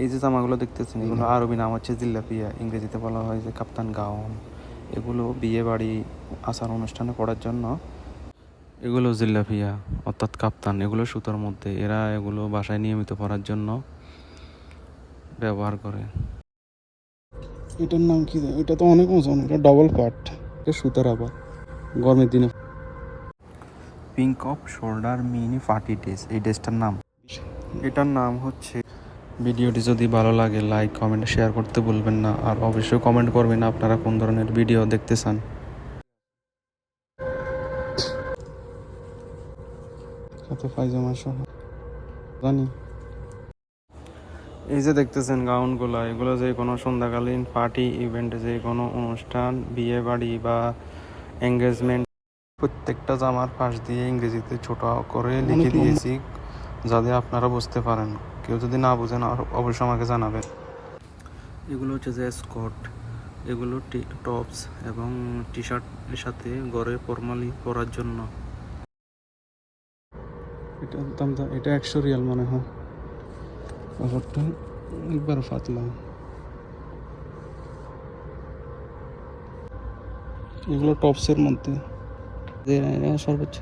এই যে জামাগুলো দেখতেছেন এগুলো আরবি নাম হচ্ছে জিল্লাফিয়া, ইংরেজিতে বলা হয় যে কাপ্তান গাউন। এগুলো বিয়ে বাড়ি আচার অনুষ্ঠানে পড়ার জন্য এগুলো জিল্লাফিয়া অর্থাৎ কাপ্তান, এগুলো সুতোর মধ্যে, এরা এগুলো বাসায় নিয়মিত পরার জন্য ব্যবহার করে। এটার নাম কি? এটা তো অনেক ওজন, এটা ডবল পার্ট, এটা সুতার আবার গরমের দিনে। Pink off shoulder mini party dress, এই ড্রেসটার নাম, এটার নাম হচ্ছে। ভিডিওটি যদি ভালো লাগে লাইক কমেন্ট শেয়ার করতে ভুলবেন না, আর অবশ্যই কমেন্ট করবেন আপনারা কোন ধরনের ভিডিও দেখতে চান। সাথে পায়জামা সহ জানি। এই যে দেখতেছেন গাউনগুলো, এগুলো যে কোনো সন্ধ্যাকালীন পার্টি ইভেন্টে, যে কোনো অনুষ্ঠান, বিয়ে বাড়ি বা এঙ্গেজমেন্ট, প্রত্যেকটা জামার পাশ দিয়ে ইংরেজিতে ছোট করে লিখে দিয়েছি যাতে আপনারা বুঝতে পারেন। কেউ যদি না বুঝেন অবশ্যই আমাকে জানাবেন। এগুলো হচ্ছে যে স্কর্ট, এগুলো টপস এবং টি শার্টের সাথে ঘরে ফর্মালি পরার জন্য। এটার দাম, এটা 100 রিয়াল মনে হয়। কাপড়টা একবার পাতলা। এগুলো টপসের মধ্যে সর্বোচ্চ